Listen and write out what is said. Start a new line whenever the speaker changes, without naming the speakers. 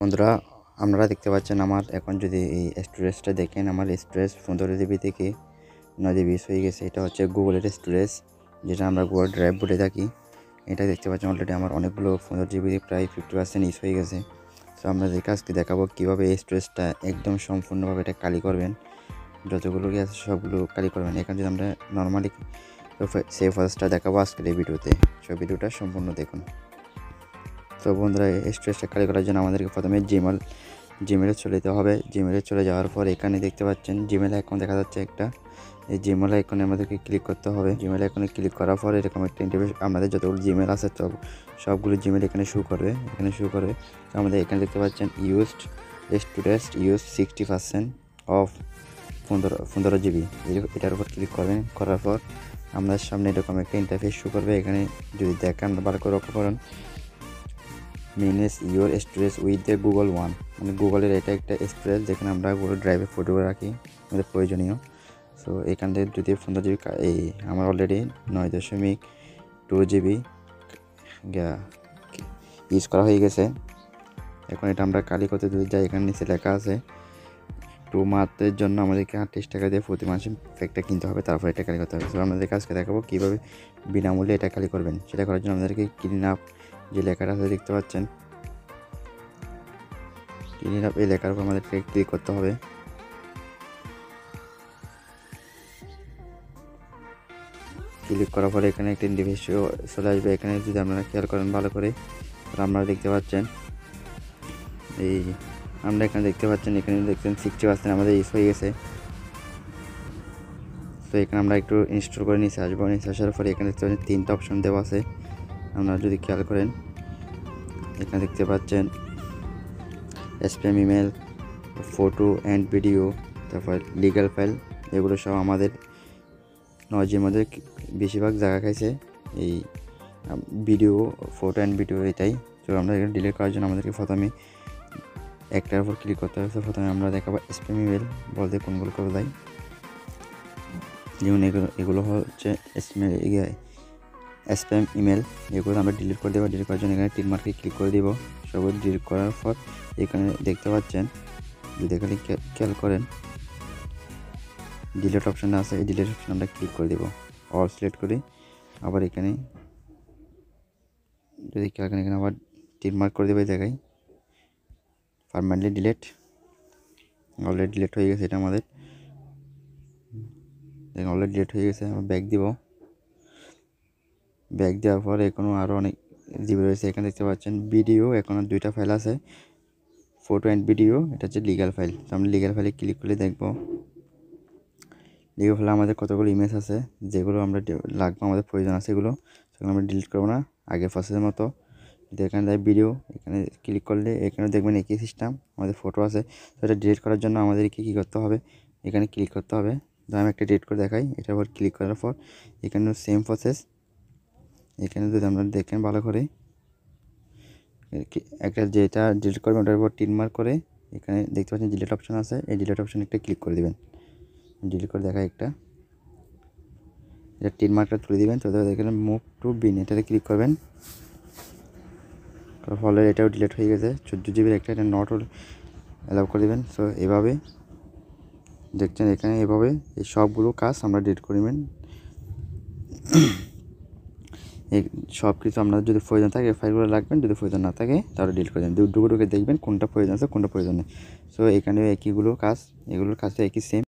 বন্ধুরা, আপনারা দেখতে পাচ্ছেন আমার এখন যদি এই স্টোরেজটা দেখেন, আমার স্টোরেজ 15 জিবি থেকে 9 জিবি হয়ে গেছে। এটা হচ্ছে গুগলের স্টোরেজ, যেটা আমরা গুগল ড্রাইভ বলে থাকি। এটা দেখতে পাচ্ছেন অলরেডি আমার অনেকগুলো 15 জিবি প্রায় 50% ইউজ হয়ে গেছে। তো আপনাদেরকে আজকে দেখাবো কীভাবে এই স্টোরেজটা একদম সম্পূর্ণভাবে এটা খালি করবেন। যতগুলো কি আছে সবগুলো খালি করবেন। এখানে যদি আমরা নর্মালি সেই প্রসেসটা দেখাবো আজকের এই ভিডিওতে। সব ভিডিওটা সম্পূর্ণ দেখুন। তো বন্ধুরা, স্টোরেজটা খালি করার জন্য আমাদেরকে প্রথমে জিমেলে চলে যেতে হবে। জিমেলে চলে যাওয়ার পর এখানে দেখতে পাচ্ছেন জিমেল আইকন দেখা যাচ্ছে একটা। এই জিমেল আইকনে আমাদেরকে ক্লিক করতে হবে। জিমেল আইকনে ক্লিক করার পর এরকম একটা ইন্টারফেস, আমাদের যতগুলো জিমেল আছে সবগুলো জিমেল এখানে শো করবে। তো আমাদের এখানে দেখতে পাচ্ছেন used storage use 60% of 15 GB. এটার উপর ক্লিক করবেন। করার পর আমাদের সামনে এরকম একটা ইন্টারফেস শো করবে। এখানে যদি দেখেন ভালো করে লক্ষ্য করেন, manage your storage with the Google one, মানে গুগলের এটা একটা স্টোরেজ যেখানে আমরা গুগল ড্রাইভে ফটো রাখি আমাদের প্রয়োজনীয়। সো এখান থেকে যদি 15 জিবি এই আমার অলরেডি 9.2 জিবি ইউজ করা হয়ে গেছে। এখন এটা আমরা খালি করতে যদি যাই, এখানে নিচে লেখা আছে 2 মান্থের জন্য আমাদেরকে 38 টাকা দিয়ে প্রতি মাসে প্যাকটা কিনতে হবে, তারপর এটা খালি করতে হবে। সো আমাদেরকে আজকে দেখাবো কীভাবে বিনামূল্যে এটা খালি করবেন। সেটা করার জন্য আমাদেরকে ক্লিন আপ যে লেখাটা আছে দেখতে পাচ্ছেন, ক্লিন আপ এই লেখার উপর আমাদেরকে ক্লিক করতে হবে। ক্লিক করার পরে এখানে একটা ইন্টারফেস চলে আসবে। এখানে যদি আপনারা খেয়াল করেন ভালো করে, আপনারা দেখতে পাচ্ছেন এখানে দেখতে পাচ্ছেন 60% আমাদের ইউজ হয়ে গেছে। তো এখানে আমরা একটু ইনস্টল করে নিচে আসবো। নিচে আসার পরে এখানে দেখতে পাচ্ছেন 3টা অপশন দেওয়া আছে। আপনারা যদি খেয়াল করেন এখানে দেখতে পাচ্ছেন spam email, photo and video, তারপর লিগ্যাল ফাইল, এগুলো সব আমাদের নয়েজের মধ্যে বেশিরভাগ জায়গা খাইছে এই ভিডিও, ফটো অ্যান্ড ভিডিও এটাই। তো আমরা এখানে ডিলিট করার জন্য আমাদেরকে প্রথমে একটার উপর ক্লিক করতে হবে। প্রথমে আমরা দেখাবো স্প্যাম ইমেল বলতে কোনগুলো করে দেয়, যেমন এগুলো হচ্ছে স্প্যাম ইমেল। এগুলো আমরা ডিলিট করে দেবো। ডিলিট করার জন্য এখানে টিক মার্কে ক্লিক করে দেবো। সবগুলো ডিলিট করার পর এখানে দেখতে পাচ্ছেন, যদি এখানে খেয়াল করেন ডিলিট অপশান আছে, এই ডিলিট অপশান আমরা ক্লিক করে দেবো। অল সিলেক্ট করি। আবার এখানে যদি খেয়াল করেন এখানে আবার টিক মার্ক করে দেবো। দেখাই পারমানেন্টলি ডিলিট, অলরেডি ডিলিট হয়ে গেছে। এটা আমাদের অলরেডি ডিলিট হয়ে গেছে। আমরা ব্যাক দিব। ব্যাক দেওয়ার পর এখনও আরও অনেক জিবি রয়েছে। এখানে দেখতে পাচ্ছেন ভিডিও, এখনও 2টা ফাইল আছে, ফটো অ্যান্ড ভিডিও, এটা হচ্ছে লিগ্যাল ফাইল। তো আমরা লিগ্যাল ফাইলে ক্লিক করলে দেখব লিগ্যাল ফাইলে আমাদের কতগুলো ইমেজ আছে যেগুলো আমরা লাগবে, আমাদের প্রয়োজন আছে সেগুলো আমরা ডিলিট করবো না আগের প্রসেসের মতো। যদি এখানে দেয় ভিডিও, এখানে ক্লিক করলে এখানে দেখবেন একই সিস্টেম, আমাদের ফটো আছে। তো এটা ডিলিট করার জন্য আমাদেরকে কী করতে হবে, এখানে ক্লিক করতে হবে। তো আমি একটা ডিলিট করে দেখাই। এটার উপর ক্লিক করার পর এখানে সেম প্রসেস। এখানে যদি আমরা দেখেন ভালো করে, একটা যেটা ডিলিট করবেন ওটার উপর টিক মার্ক করে এখানে দেখতে পাচ্ছেন ডিলিট অপশান আছে, এই ডিলিট অপশানে একটা ক্লিক করে দেবেন। ডিলিট করে দেখায় একটা, এটা টিক মার্কটা তুলে দেবেন। তো এখানে মুভ টু বিন এটাতে ক্লিক করবেন। ফলে এটাও ডিলিট হয়ে গেছে। 14 জিবির একটা, এটা নট অ্যালাউ করে দেবেন। সো এভাবে দেখছেন, এখানে এভাবে এই সবগুলো কাজ আমরা ডিলিট করবেন। এই সব কিছু আপনার যদি প্রয়োজন থাকে ফাইলগুলো রাখবেন, যদি প্রয়োজন না থাকে তাহলে ডিলিট করে দেবেন। ঢুকে দেখবেন কোনটা প্রয়োজন আছে কোনটা প্রয়োজন নেই। সো এখানেও একইগুলো কাজ, এগুলোর কাছে একই সেম।